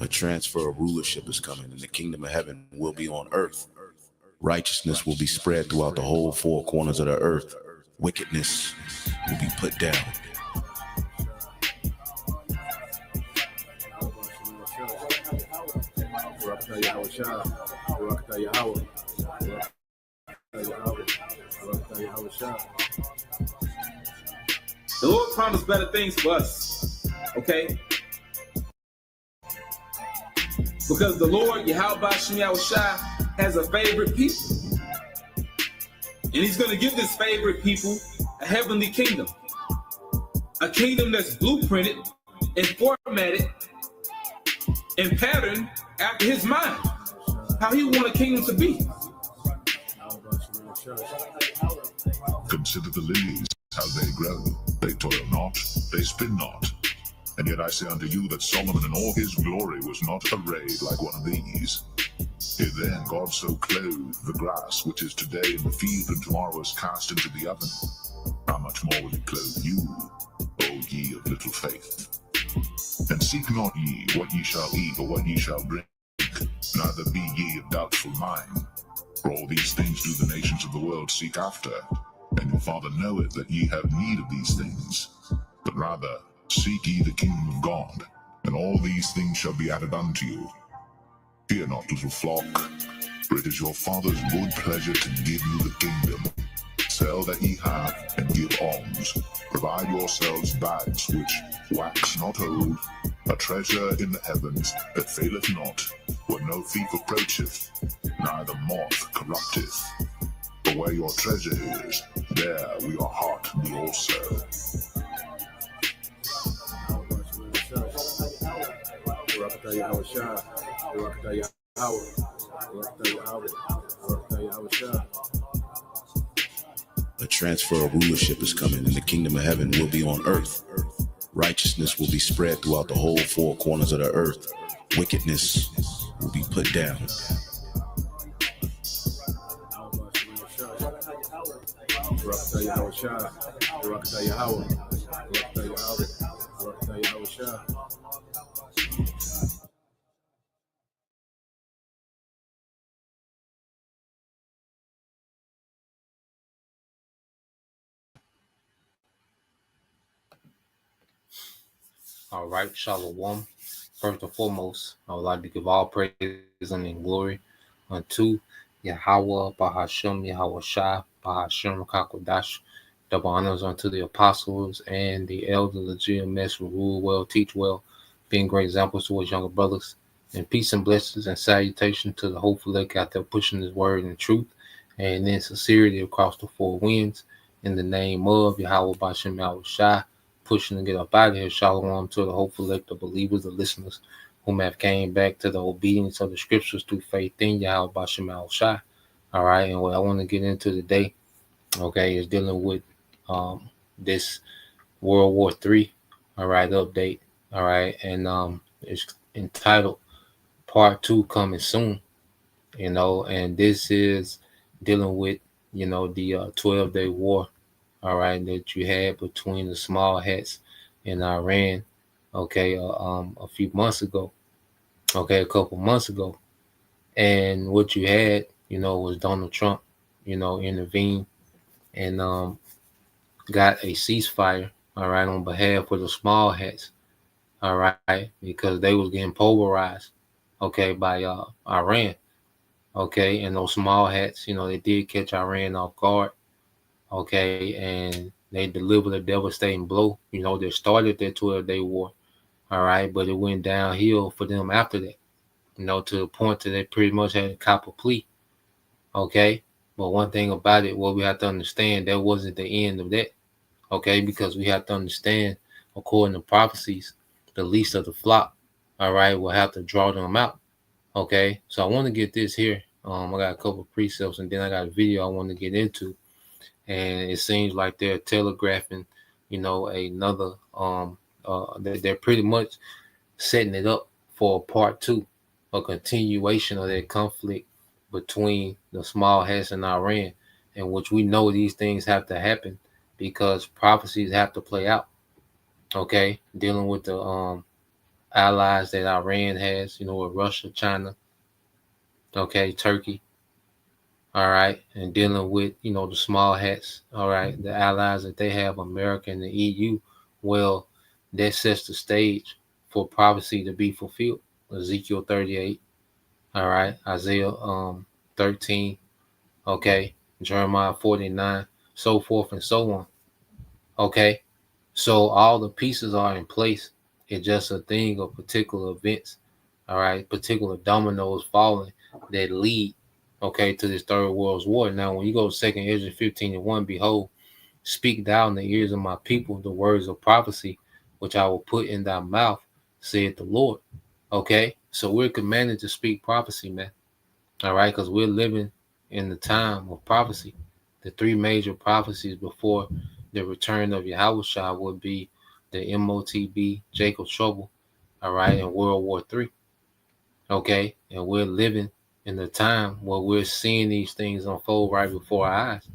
A transfer of rulership is coming, and the kingdom of heaven will be on earth. Righteousness will be spread throughout the whole four corners of the earth. Wickedness will be put down. The Lord promised better things for us, okay? Because the Lord, Yahweh Shai, has a favorite people. And he's going to give this favorite people a heavenly kingdom. A kingdom that's blueprinted and formatted and patterned after his mind. How he want a kingdom to be. Consider the lilies, how they grow. They toil not, they spin not. And yet I say unto you that Solomon in all his glory was not arrayed like one of these. If then God so clothed the grass, which is today in the field and tomorrow is cast into the oven, how much more will he clothe you, O ye of little faith? And seek not ye what ye shall eat or what ye shall drink, neither be ye of doubtful mind. For all these things do the nations of the world seek after, and your Father knoweth that ye have need of these things. But rather seek ye the kingdom of God, and all these things shall be added unto you. Fear not, little flock, for it is your Father's good pleasure to give you the kingdom. Sell that ye have, and give alms. Provide yourselves bags which wax not old, a treasure in the heavens that faileth not, where no thief approacheth, neither moth corrupteth. For where your treasure is, there will your heart be also. A transfer of rulership is coming, and the kingdom of heaven will be on earth. Righteousness will be spread throughout the whole four corners of the earth. Wickedness will be put down. All right, Shalom. First and foremost, I would like to give all praise and glory unto Yahweh, Bahashem, Yahweh Shai, Bahashem, Kakodash. Double honors unto the apostles and the elders of GMS who rule well, teach well, being great examples to his younger brothers. And peace and blessings and salutation to the hopeful elect out there pushing his word in truth and in sincerity across the four winds. In the name of Yahweh, Bahashem, Yahweh Shai, pushing to get up out of here. Shalom to the hopeful elect, the believers, the listeners whom have came back to the obedience of the scriptures through faith in Yahweh Bashem Al Shai. All right, and what I want to get into today, okay, is dealing with this World War III, all right, update, all right, and it's entitled Part 2 coming soon, and this is dealing with, the 12-day war, all right, that you had between the small hats in Iran, okay, a few months ago, okay, a couple months ago. And what you had, was Donald Trump, intervened and got a ceasefire, all right, on behalf of the small hats, all right, because they was getting pulverized, okay, by Iran, okay, and those small hats, they did catch Iran off guard, okay, and they delivered a devastating blow. They started their 12-day war, all right, but it went downhill for them after that, to the point that they pretty much had to cop a plea, okay. But one thing about it, what we have to understand, that wasn't the end of that, okay, because we have to understand, according to prophecies, the least of the flock, all right, will have to draw them out, okay. So I want to get this here. I got a couple of precepts, and then I got a video I want to get into. And it seems like they're telegraphing, another, they're pretty much setting it up for part 2, a continuation of that conflict between the small hats and Iran, in which we know these things have to happen because prophecies have to play out, okay, dealing with the allies that Iran has, with Russia, China, okay, Turkey, all right, and dealing with, the small hats, all right, the allies that they have, America and the EU, well, that sets the stage for prophecy to be fulfilled. Ezekiel 38, all right, Isaiah 13, okay, Jeremiah 49, so forth and so on, okay. So all the pieces are in place. It's just a thing of particular events, all right, particular dominoes falling that lead, okay, to this third world's war. Now, when you go to 2nd Ezra 15:1, behold, speak thou in the ears of my people the words of prophecy, which I will put in thy mouth, saith the Lord. Okay, so we're commanded to speak prophecy, man. All right, because we're living in the time of prophecy. The three major prophecies before the return of Yahushua would be the MOTB, Jacob's Trouble, all right, and World War III. Okay, and we're living in the time where we're seeing these things unfold right before our eyes.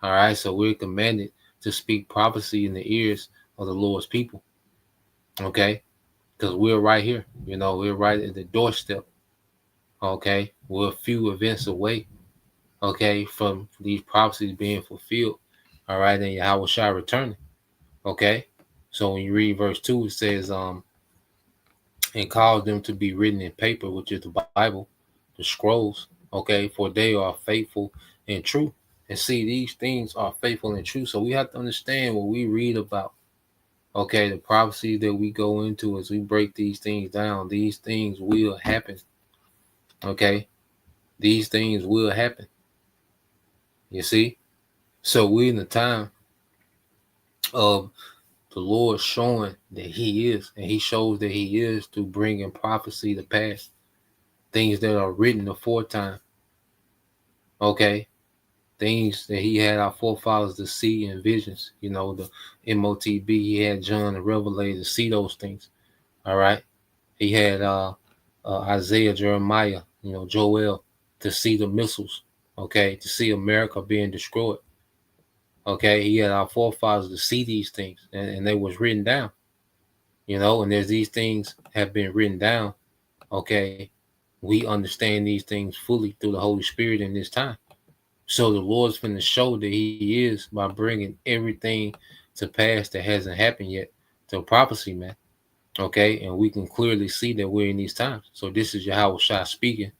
All right, so we're commanded to speak prophecy in the ears of the Lord's people. Okay, because we're right here. We're right at the doorstep. Okay, we're a few events away, okay, from these prophecies being fulfilled. All right, and Yahweh shall return. Okay. So when you read verse 2, it says, and cause them to be written in paper, which is the Bible, the scrolls, okay, for they are faithful and true. And see, these things are faithful and true. So we have to understand what we read about. Okay, the prophecies that we go into as we break these things down, these things will happen. Okay, these things will happen. You see? So we're in the time of the Lord showing that He is, and He shows that He is through bringing prophecy to pass, things that are written aforetime. Okay, things that He had our forefathers to see in visions. The MOTB, He had John the Revelator to see those things. All right, He had Isaiah, Jeremiah, Joel to see the missiles. Okay, to see America being destroyed. Okay, He had our forefathers to see these things, and they was written down. And as these things have been written down, okay, we understand these things fully through the Holy Spirit in this time. So the Lord's going to show that He is by bringing everything to pass that hasn't happened yet to prophecy, man. Okay, and we can clearly see that we're in these times. So this is Yahweh Shai speaking.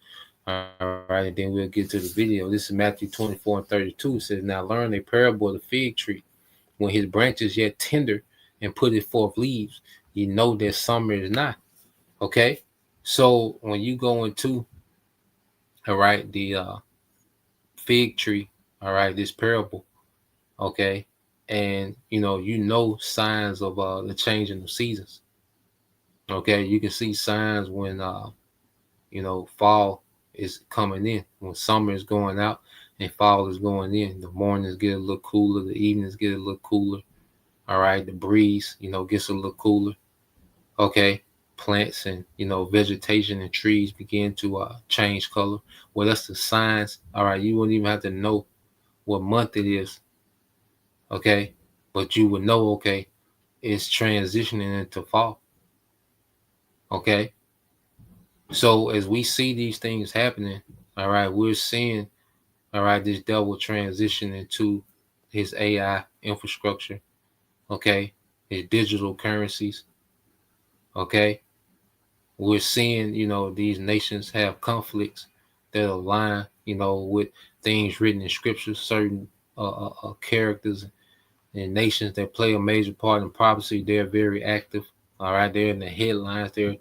All right, and then we'll get to the video. This is Matthew 24:32. It says, now learn a parable of the fig tree. When his branches yet tender and put it forth leaves, you know that summer is not. Okay, so when you go into, all right, the fig tree, all right, this parable, okay, and signs of the changing of seasons. Okay, you can see signs when fall is coming in, when summer is going out and fall is going in. The mornings get a little cooler, the evenings get a little cooler. All right, the breeze, gets a little cooler. Okay, plants and vegetation and trees begin to change color. Well, that's the signs. All right, you wouldn't even have to know what month it is. Okay, but you would know. Okay, it's transitioning into fall. Okay, so as we see these things happening, all right, we're seeing, all right, this devil transition into his AI infrastructure. Okay, his digital currencies. Okay, we're seeing, these nations have conflicts that align, with things written in scripture, certain characters and nations that play a major part in prophecy. They're very active. All right, they're in the headlines. They're,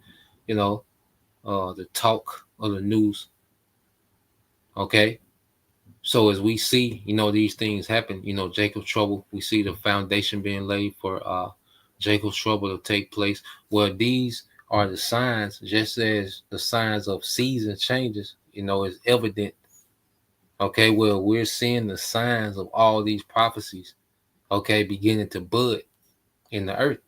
the talk of the news. Okay, so as we see, these things happen. Jacob's trouble. We see the foundation being laid for Jacob's trouble to take place. Well, these are the signs, just as the signs of season changes, is evident. Okay, well, we're seeing the signs of all these prophecies, okay, beginning to bud in the earth.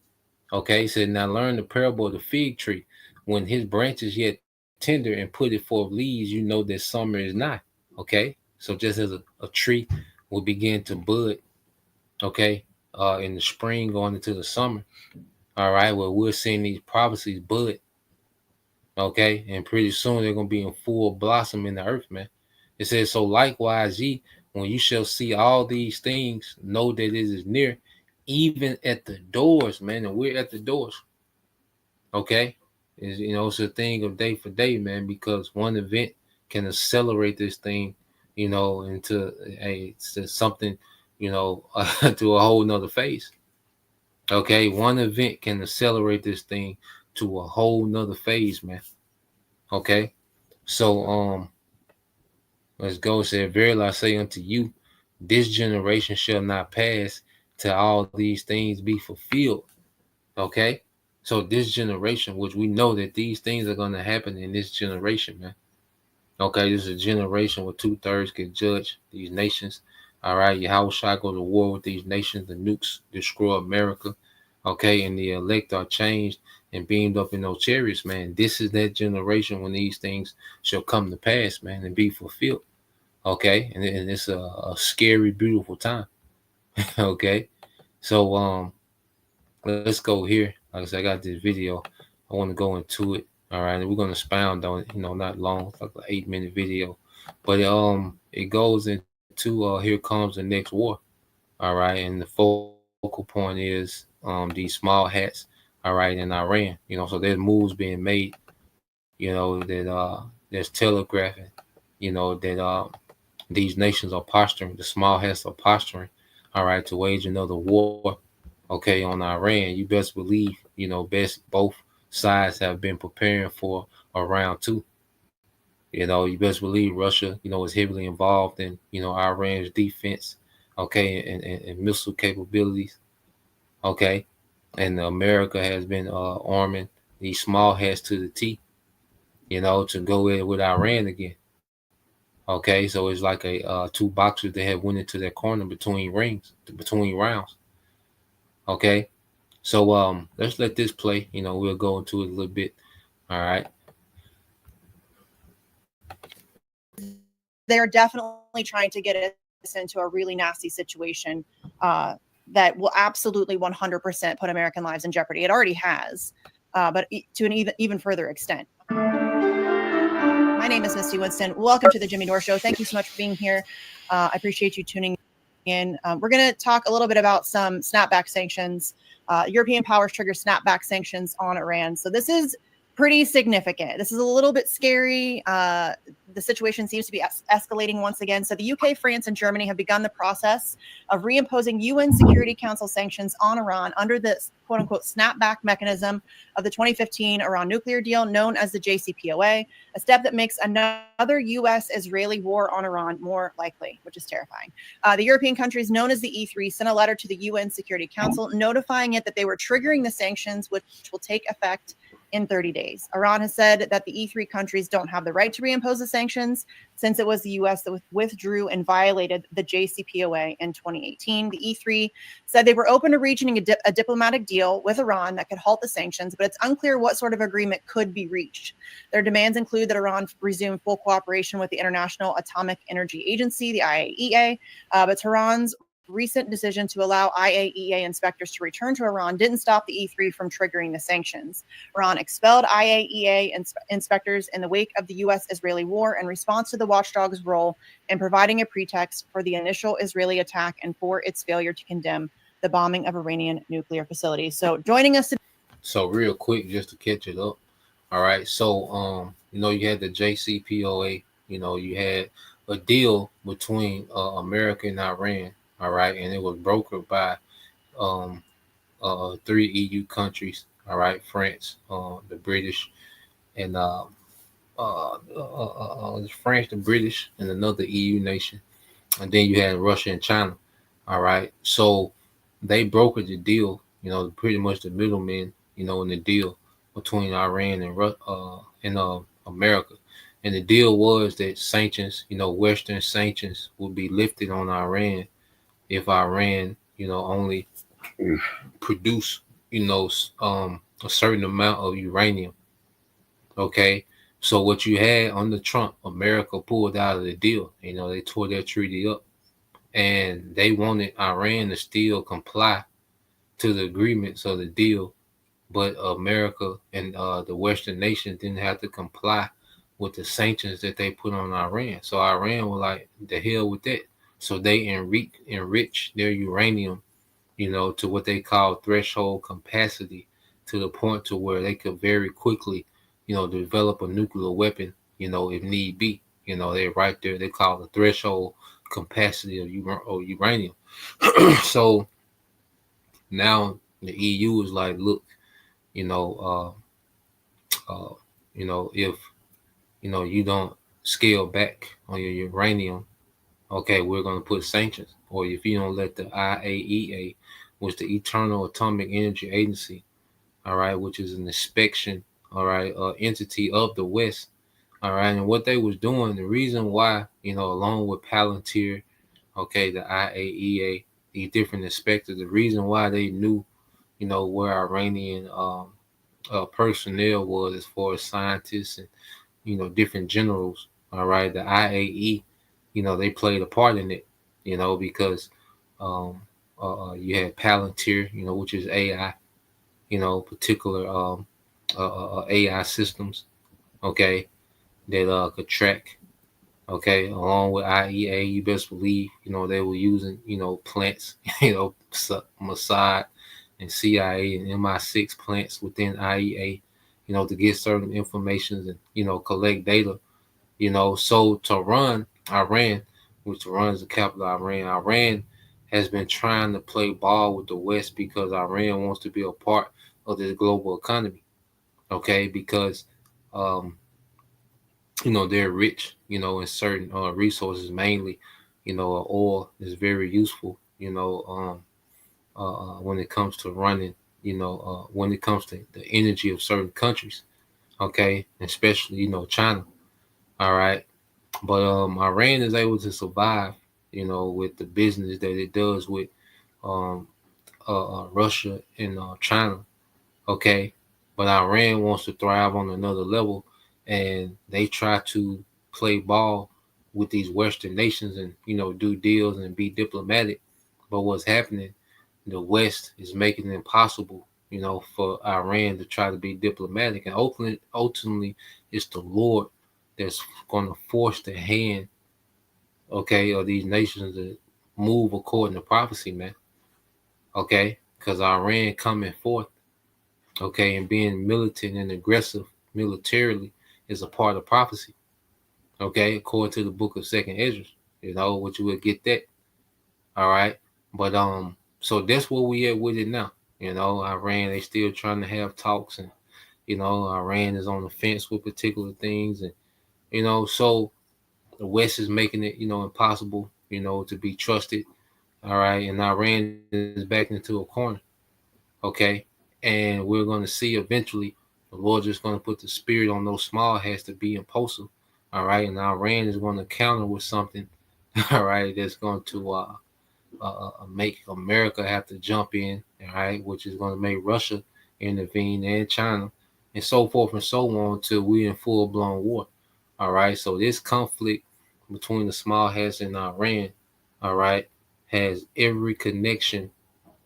Okay, he said, now learn the parable of the fig tree. When his branches yet tender and put it forth leaves, you know that summer is not. Okay, so just as a tree will begin to bud, okay, in the spring going into the summer. All right, well, we're seeing these prophecies bud. Okay, and pretty soon they're gonna be in full blossom in the earth, man. It says, so likewise, ye, when you shall see all these things, know that it is near, even at the doors, man. And we're at the doors. Okay, is it's a thing of day for day, man, because one event can accelerate this thing, into to something, to a whole nother phase. Okay, one event can accelerate this thing to a whole nother phase, man. Okay, so let's go. Said, verily I say unto you, this generation shall not pass till all these things be fulfilled. Okay, so this generation, which we know that these things are going to happen in this generation, man. Okay, this is a generation where 2/3 can judge these nations. All right, Yahweh shall go to war with these nations. The nukes destroy America. Okay, and the elect are changed and beamed up in those chariots, man. This is that generation when these things shall come to pass, man, and be fulfilled. Okay, and it's a scary, beautiful time. Okay, so let's go here. Like I said, I got this video. I want to go into it. All right, and we're gonna expound on it. Not long. It's like an 8-minute video, but it goes into here comes the next war. All right, and the focal point is these small hats. All right, in Iran. So there's moves being made. That there's telegraphing. That these nations are posturing. The small hats are posturing. All right, to wage another war. Okay, on Iran, you best believe, both sides have been preparing for a round two. You best believe Russia, is heavily involved in, Iran's defense, okay, and missile capabilities, okay. And America has been arming these small hats to the T, to go in with Iran again. Okay, so it's like a two boxers that have went into that corner between rounds. Okay, so let's let this play. We'll go into it a little bit. All right. They're definitely trying to get us into a really nasty situation that will absolutely 100% put American lives in jeopardy. It already has, but to an even further extent. My name is Misty Winston. Welcome to the Jimmy Dore Show. Thank you so much for being here. I appreciate you tuning in. We're going to talk a little bit about some snapback sanctions. European powers trigger snapback sanctions on Iran. So this is pretty significant. This is a little bit scary. The situation seems to be escalating once again. So the UK, France, and Germany have begun the process of reimposing UN Security Council sanctions on Iran under the quote-unquote snapback mechanism of the 2015 Iran nuclear deal known as the JCPOA, a step that makes another U.S.-Israeli war on Iran more likely, which is terrifying. The European countries known as the E3 sent a letter to the UN Security Council notifying it that they were triggering the sanctions, which will take effect in 30 days. Iran has said that the E3 countries don't have the right to reimpose the sanctions since it was the U.S. that withdrew and violated the JCPOA in 2018. The E3 said they were open to reaching a diplomatic deal with Iran that could halt the sanctions, but it's unclear what sort of agreement could be reached. Their demands include that Iran resume full cooperation with the International Atomic Energy Agency, the IAEA, but Tehran's recent decision to allow IAEA inspectors to return to Iran didn't stop the E3 from triggering the sanctions. Iran expelled IAEA inspectors in the wake of the U.S.-Israeli war in response to the watchdog's role in providing a pretext for the initial Israeli attack and for its failure to condemn the bombing of Iranian nuclear facilities. So joining us today. So real quick, just to catch it up. All right. So, you had the JCPOA, you had a deal between America and Iran. All right. And it was brokered by 3 EU countries. All right. France, the British, and France, the British, and another EU nation. And then you had Russia and China. All right. So they brokered the deal, pretty much the middlemen, in the deal between Iran and America. And the deal was that sanctions, Western sanctions would be lifted on Iran if Iran, only produce, a certain amount of uranium. Okay. So what you had under Trump, America pulled out of the deal. They tore that treaty up. And they wanted Iran to still comply to the agreements of the deal, but America and the Western nations didn't have to comply with the sanctions that they put on Iran. So Iran was like, the hell with that. So they enrich their uranium, to what they call threshold capacity, to the point to where they could very quickly, develop a nuclear weapon, if need be. They're right there. They call the threshold capacity of uranium. So now the EU is like, look, you know, if you don't scale back on your uranium, okay, we're going to put sanctions. Or if you don't let the IAEA, which the Eternal Atomic Energy Agency, all right, which is an inspection, all right, entity of the West, all right, and what they was doing, the reason why, along with Palantir, okay, the IAEA, these different inspectors, the reason why they knew, where Iranian personnel was, as far as scientists and different generals. All right, the IAE, they played a part in it, because you had Palantir, which is AI, particular AI systems, okay, that could track. Okay, along with IEA, you best believe, they were using, plants, Mossad and CIA and MI6 plants within IEA, to get certain information and, collect data, So to run Iran, which runs the capital of Iran has been trying to play ball with the West because Iran wants to be a part of this global economy, okay, because, they're rich, in certain resources, mainly, oil is very useful, when it comes to running, when it comes to the energy of certain countries, okay, especially, China, all right. But Iran is able to survive, with the business that it does with um, Russia and China, okay. But Iran wants to thrive on another level, and they try to play ball with these Western nations and do deals and be diplomatic. But what's happening? The West is making it impossible, for Iran to try to be diplomatic, and ultimately, it's the Lord that's going to force the hand, okay, of these nations to move according to prophecy, man. Okay, because Iran coming forth, okay, and being militant and aggressive militarily is a part of prophecy. Okay, according to the book of Second Ezra, which you will get that. All right, but so that's where we at with it now. Iran, they still trying to have talks, and Iran is on the fence with particular things, and so the West is making it impossible, to be trusted. All right, and Iran is back into a corner. Okay, and we're going to see eventually the Lord just going to put the spirit on those small hats to be impulsive. All right, and Iran is going to counter with something. All right, that's going to make America have to jump in. All right, which is going to make Russia intervene and China, and so forth and so on till we're in full blown war. All right, so this conflict between the small hats and Iran, all right, has every connection.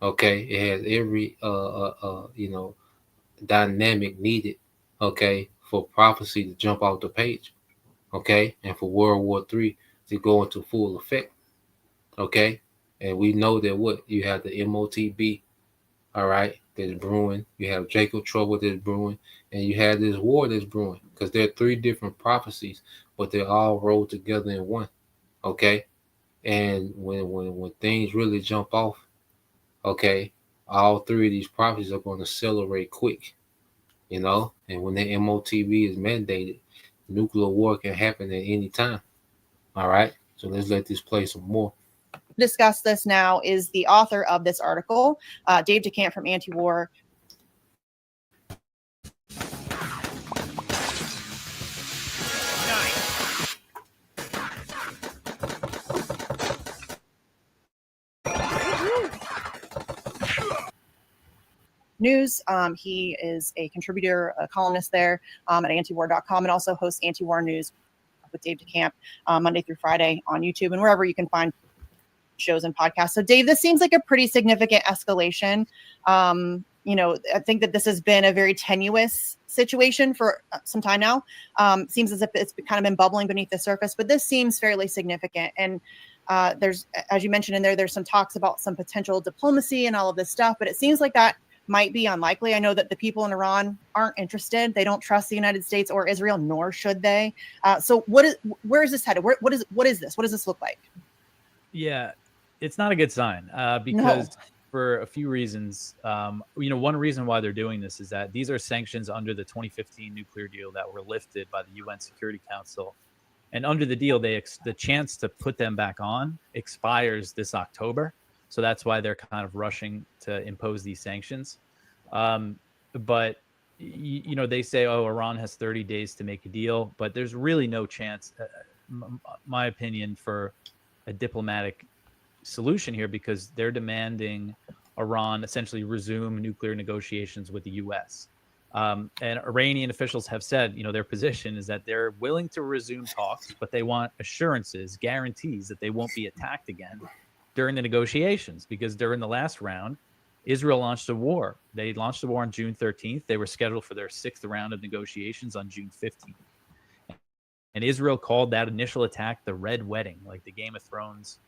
Okay, it has every dynamic needed, okay, for prophecy to jump off the page, okay, and for World War III to go into full effect, okay. And we know that what you have the MOTB, all right, that's brewing. You have Jacob Trouble that's brewing, and you have this war that's brewing, because there are three different prophecies, but they're all rolled together in one, okay. And when things really jump off, okay, all three of these prophecies are going to accelerate quick, and when the MOTB is mandated, nuclear war can happen at any time. All right, so let's let this play some more. Discuss this now is the author of this article, Dave DeCamp from Anti-War. News. He is a contributor, a columnist there at antiwar.com, and also hosts Anti-War News with Dave DeCamp Monday through Friday on YouTube and wherever you can find shows and podcasts. So, Dave, this seems like a pretty significant escalation. I think that this has been a very tenuous situation for some time now. Seems as if it's kind of been bubbling beneath the surface, but this seems fairly significant. And there's, as you mentioned in there's some talks about some potential diplomacy and all of this stuff, but it seems like that might be unlikely. I know that the people in Iran aren't interested. They don't trust the United States or Israel, nor should they. So where is this headed? What is this? What does this look like? Yeah, it's not a good sign because for a few reasons. One reason why they're doing this is that these are sanctions under the 2015 nuclear deal that were lifted by the UN Security Council. And under the deal, the chance to put them back on expires this October. So that's why they're kind of rushing to impose these sanctions. But, they say, Iran has 30 days to make a deal, but there's really no chance, my opinion, for a diplomatic solution here because they're demanding Iran essentially resume nuclear negotiations with the U.S. And Iranian officials have said, their position is that they're willing to resume talks, but they want assurances, guarantees that they won't be attacked again during the negotiations, because during the last round, Israel launched a war. They launched a war on June 13th. They were scheduled for their 6th round of negotiations on June 15th. And Israel called that initial attack the Red Wedding, like the Game of Thrones,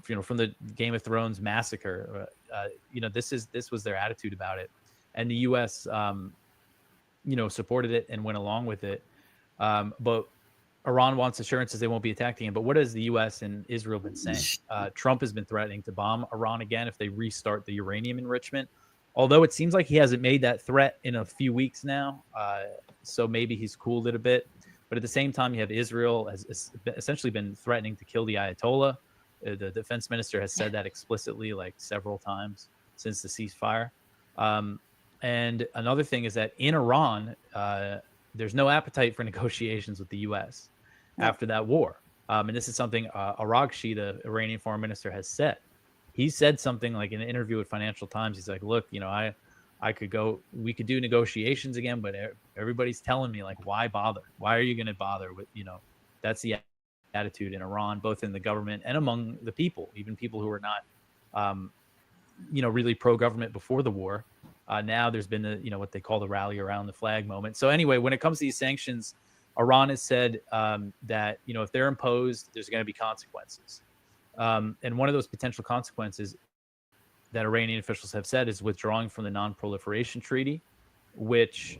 from the Game of Thrones massacre. This was their attitude about it. And the U.S., supported it and went along with it. But Iran wants assurances they won't be attacked again. But what has the U.S. and Israel been saying? Trump has been threatening to bomb Iran again if they restart the uranium enrichment, although it seems like he hasn't made that threat in a few weeks now. So maybe he's cooled it a bit. But at the same time, you have Israel has essentially been threatening to kill the Ayatollah. The defense minister has said that explicitly like several times since the ceasefire. And another thing is that in Iran, there's no appetite for negotiations with the U.S. after that war. And this is something Araghchi, the Iranian foreign minister, has said. He said something like in an interview with Financial Times. He's like, look, I could go, we could do negotiations again, but everybody's telling me, like, why bother? Why are you going to bother with, that's the attitude in Iran, both in the government and among the people, even people who are not, really pro-government before the war. Now there's been what they call the rally around the flag moment. So anyway, when it comes to these sanctions, Iran has said that, if they're imposed, there's going to be consequences. And one of those potential consequences that Iranian officials have said is withdrawing from the Non-Proliferation Treaty, which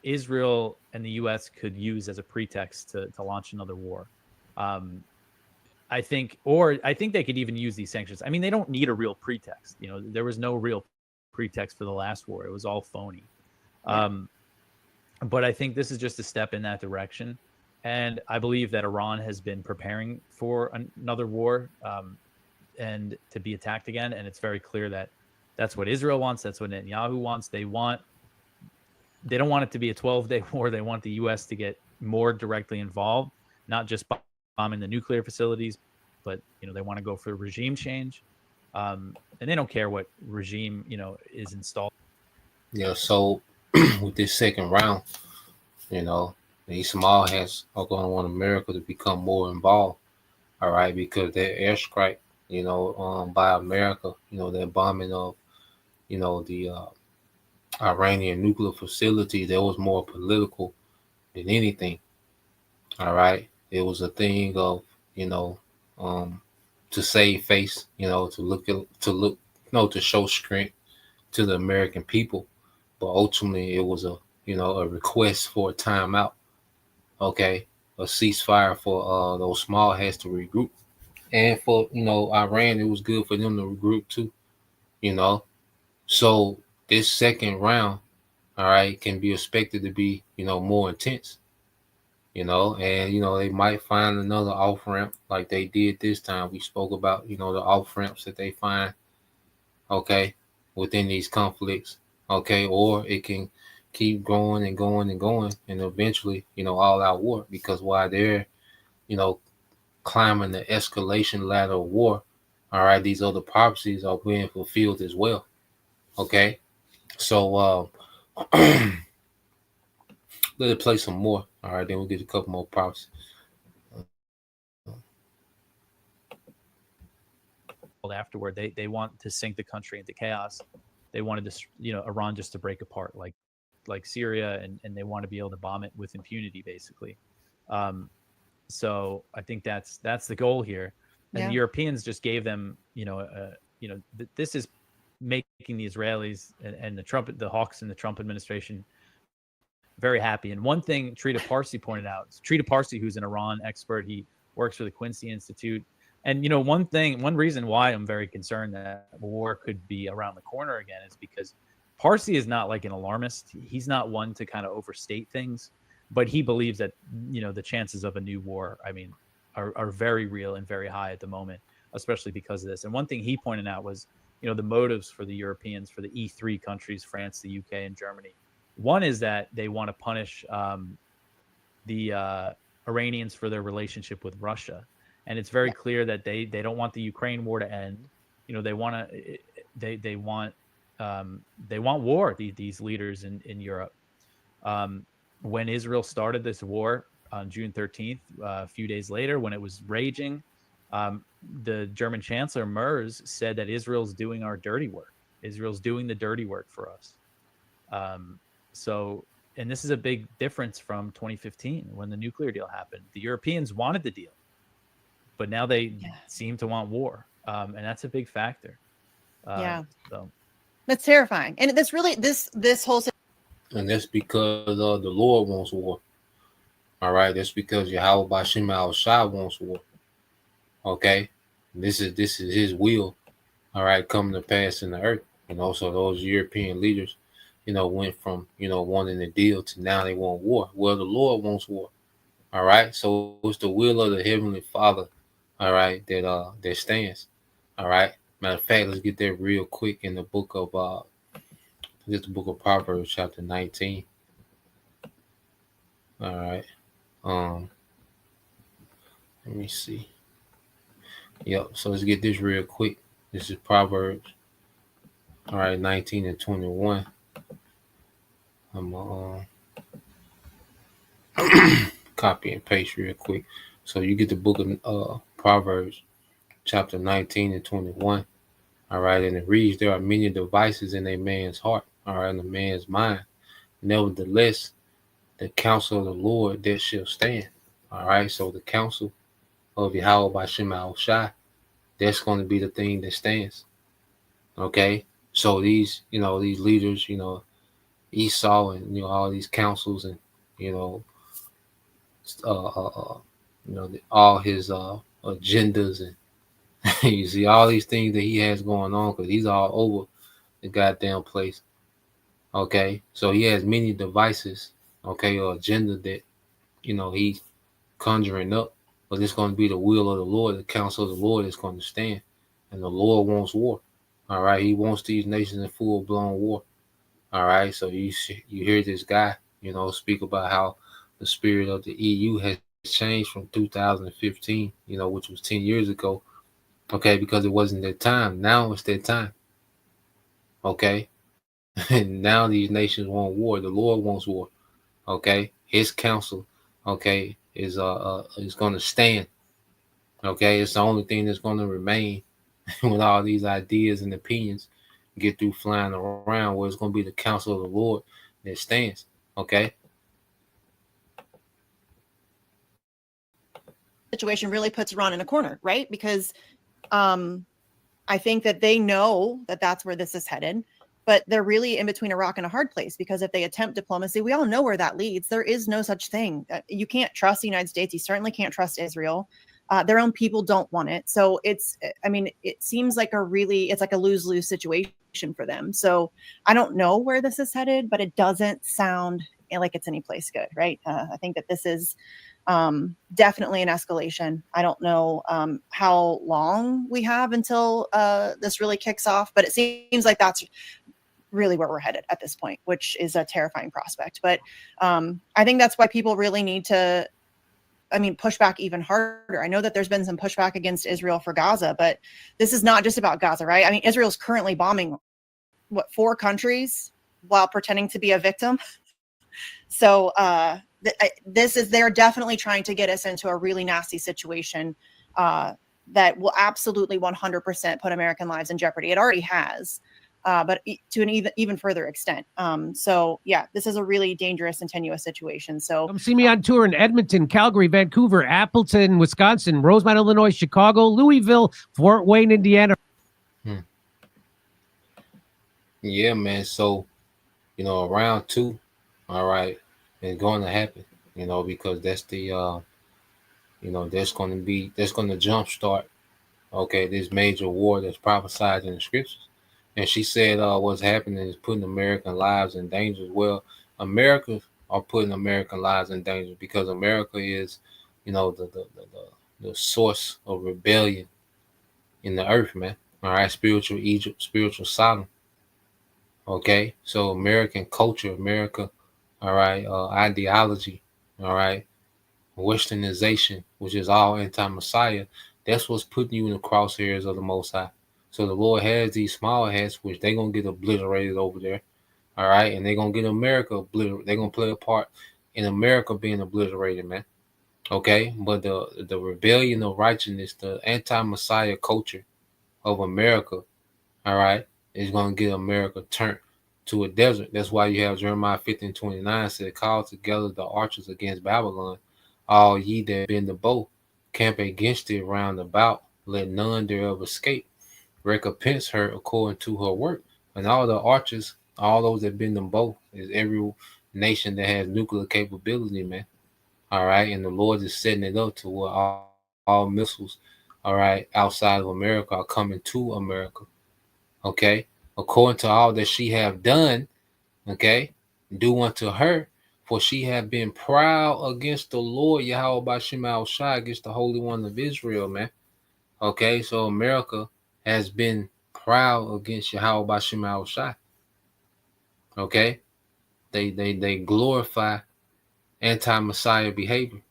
Israel and the U.S. could use as a pretext to launch another war. I think they could even use these sanctions. I mean, they don't need a real pretext. There was no real pretext for the last war. It was all phony. But I think this is just a step in that direction. And I believe that Iran has been preparing for another war and to be attacked again. And it's very clear that that's what Israel wants. That's what Netanyahu wants. They don't want it to be a 12-day war. They want the U.S. to get more directly involved, not just bombing the nuclear facilities, but they want to go for regime change, and they don't care what regime is installed. Yeah. So with this second round, these small hats are going to want America to become more involved. All right, because their airstrike, by America, their bombing of, the Iranian nuclear facility, that was more political than anything. All right. It was a thing of, to save face, to show strength to the American people. But ultimately it was a request for a timeout. Okay. A ceasefire for those small hats to regroup. And for, Iran, it was good for them to regroup too, So this second round, all right, can be expected to be, more intense. And they might find another off ramp like they did this time. We spoke about, the off ramps that they find, okay, within these conflicts, okay, or it can keep going and going and going, and eventually, all out war. Because while they're, climbing the escalation ladder of war, all right, these other prophecies are being fulfilled as well, okay. So let it play some more. All right, then we'll get a couple more props. Afterward, they want to sink the country into chaos. they wanted this, Iran just to break apart like Syria, and they want to be able to bomb it with impunity, basically. So I think that's the goal here. And the Europeans just gave them, this is making the Israelis and the hawks in the Trump administration very happy. And one thing Trita Parsi pointed out, Trita Parsi, who's an Iran expert, he works for the Quincy Institute. And, one reason why I'm very concerned that war could be around the corner again is because Parsi is not like an alarmist. He's not one to kind of overstate things, but he believes that, the chances of a new war, are very real and very high at the moment, especially because of this. And one thing he pointed out was, the motives for the Europeans, for the E3 countries, France, the UK, and Germany. One is that they want to punish the Iranians for their relationship with Russia. And it's very clear that they don't want the Ukraine war to end. They want war. These leaders in Europe. When Israel started this war on June 13th, a few days later, when it was raging, the German Chancellor Merz said that Israel's doing our dirty work. Israel's doing the dirty work for us. And this is a big difference from 2015 when the nuclear deal happened. The Europeans wanted the deal, but now they seem to want war. And that's a big factor. So that's terrifying. And this really, this whole and that's because the Lord wants war. All right. That's because Yahweh Bashim al-Shah wants war. Okay. This is his will. All right. Coming to pass in the earth. And also those European leaders, went from, wanting a deal to now they want war. Well, the Lord wants war. All right. So it's the will of the Heavenly Father. All right. That stands. All right. Matter of fact, let's get there real quick in the book of the book of Proverbs, chapter 19. All right. Let me see. Yep. So let's get this real quick. This is Proverbs. All right, 19 and 21. I'm copy and paste real quick. So you get the book of Proverbs, chapter 19 and 21. All right, and it reads, there are many devices in a man's heart, all right, in a man's mind. Nevertheless, the counsel of the Lord that shall stand. All right, so the counsel of Yahweh Bashim al-Shah, that's going to be the thing that stands. Okay, so these leaders, Esau and all these councils and all his agendas, and you see all these things that he has going on because he's all over the goddamn place. Okay, so he has many devices, okay, or agenda that he's conjuring up, but it's going to be the will of the Lord, the counsel of the Lord is going to stand, and the Lord wants war. All right, he wants these nations in full-blown war. All right, so you hear this guy, speak about how the spirit of the EU has changed from 2015, which was 10 years ago. Okay, because it wasn't their time. Now it's their time. Okay, and now these nations want war. The Lord wants war. Okay, His counsel, okay, is going to stand. Okay, it's the only thing that's going to remain when all these ideas and opinions get through flying around, where it's going to be the counsel of the Lord that stands. Okay. Situation really puts Iran in a corner, right? Because I think that they know that that's where this is headed, but they're really in between a rock and a hard place, because if they attempt diplomacy, we all know where that leads. There is no such thing. You can't trust the United States. You certainly can't trust Israel. Their own people don't want it. So it seems like it's like a lose-lose situation for them. So I don't know where this is headed, but it doesn't sound like it's any place good, right? I think that this is definitely an escalation. I don't know how long we have until this really kicks off, but it seems like that's really where we're headed at this point, which is a terrifying prospect. But I think that's why people really need to, push back even harder. I know that there's been some pushback against Israel for Gaza, but this is not just about Gaza, right? Israel's currently bombing 4 countries while pretending to be a victim. So they're definitely trying to get us into a really nasty situation that will absolutely 100% put American lives in jeopardy. It already has. but to an even further extent. So yeah, this is a really dangerous and tenuous situation. So come see me on tour in Edmonton, Calgary, Vancouver, Appleton, Wisconsin, Rosemont, Illinois, Chicago, Louisville, Fort Wayne, Indiana. Yeah, man. So, round two, all right, is going to happen, because that's that's going to jumpstart, okay, this major war that's prophesied in the scriptures. And she said, what's happening is putting American lives in danger as well. America are putting American lives in danger because America is, the source of rebellion in the earth, man. All right, spiritual Egypt, spiritual Sodom. Okay, so American culture, America, all right, ideology, all right, westernization, which is all anti-Messiah. That's what's putting you in the crosshairs of the Most High. So the Lord has these small hats, which they're gonna get obliterated over there, all right, and they're gonna get America obliterated. They're gonna play a part in America being obliterated, man. Okay, but the rebellion of righteousness, the anti-Messiah culture of America, all right, is going to get America turned to a desert. That's why you have Jeremiah 15:29 said, call together the archers against Babylon, all ye that bend the bow, camp against it round about, let none thereof escape. Recompense her according to her work. And all the archers, all those that bend the bow, is every nation that has nuclear capability, man. All right, and the Lord is setting it up to where all missiles, all right, outside of America are coming to America. Okay, according to all that she have done, okay, do unto her, for she have been proud against the Lord Yahweh by Shema Shai, against the Holy One of Israel, man. Okay, so America has been proud against Yahweh by Shema Shai. Okay, they glorify anti-Messiah behavior.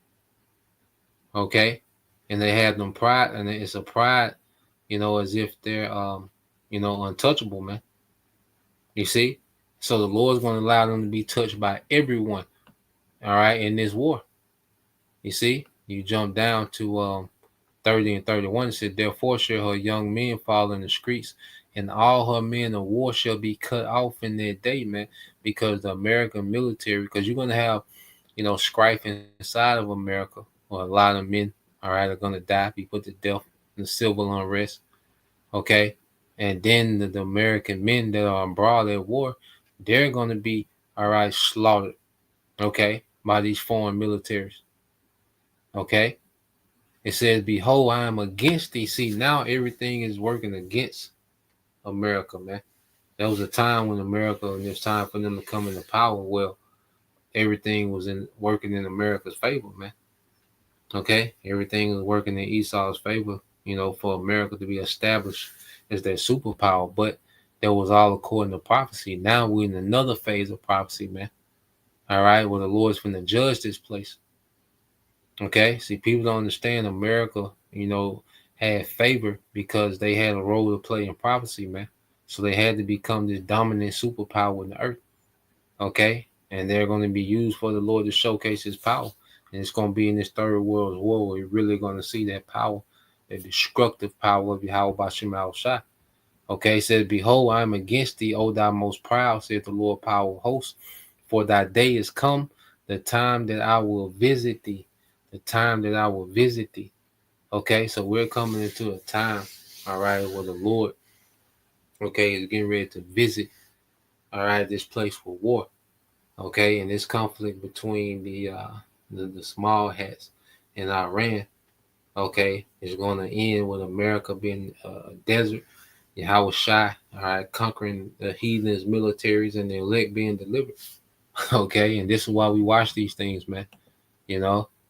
Okay, and they have them pride, and it's a pride, as if they're untouchable, man. You see? So the Lord's going to allow them to be touched by everyone, all right, in this war. You see? You jump down to 30 and 31. It said, therefore shall her young men fall in the streets, and all her men of war shall be cut off in their day, man, because the American military, because you're going to have, strife inside of America, or a lot of men, all right, are going to die, be put to death in the civil unrest, okay? And then the American men that are abroad at war, they're going to be, all right, slaughtered, okay, by these foreign militaries, okay? It says, behold, I am against thee. See, now everything is working against America, man. There was a time when America, and it's time for them to come into power. Well, everything was working in America's favor, man. Okay? Everything was working in Esau's favor, for America to be established as their superpower. But that was all according to prophecy. Now we're in another phase of prophecy, man. All right? Where the Lord's going to judge this place. Okay? See, people don't understand America, had favor because they had a role to play in prophecy, man. So they had to become this dominant superpower in the earth. Okay? And they're going to be used for the Lord to showcase his power. And it's going to be in this third world war where you're really going to see that power, the destructive power of Yahweh Bashim al Shai. Okay, it says, behold, I am against thee, O thou most proud, saith the Lord power of hosts. For thy day is come, the time that I will visit thee. The time that I will visit thee. Okay, so we're coming into a time, all right, where the Lord, okay, is getting ready to visit, all right, this place for war. Okay, and this conflict between the small hats and Iran, okay, is going to end with America being a desert, Yahweh Shai, all right, conquering the heathens, militaries, and the elect being delivered. Okay, and this is why we watch these things, man.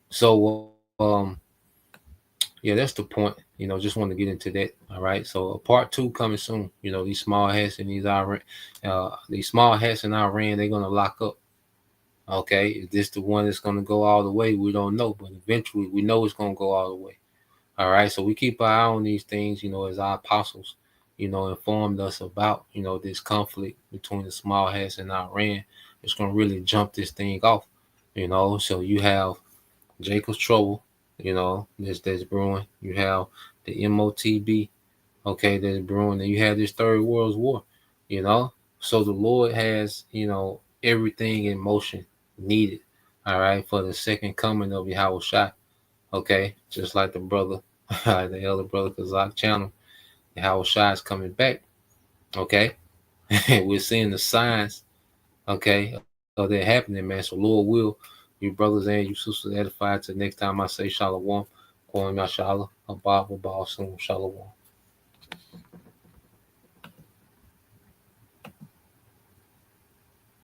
So yeah, that's the point. Just want to get into that. All right, so part two coming soon. These small hats and these small hats in Iran, they're gonna lock up. Okay, is this the one that's going to go all the way? We don't know, but eventually we know it's going to go all the way. All right, so we keep our eye on these things, as our apostles, informed us about, this conflict between the small hats and Iran. It's going to really jump this thing off, So you have Jacob's trouble, that's brewing. You have the MOTB, okay, that's brewing. And you have this third world war, you know. So the Lord has, everything in motion needed, all right, for the second coming of Yahweh Shai. Okay, just like the brother, the elder brother Kazak channel, Yahweh Shai is coming back. Okay, we're seeing the signs, okay, of that happening, man. So Lord will, you brothers and you sisters edified. Till next time I say Shalom, Kwam Yashala, Abba, Abba, Shalom.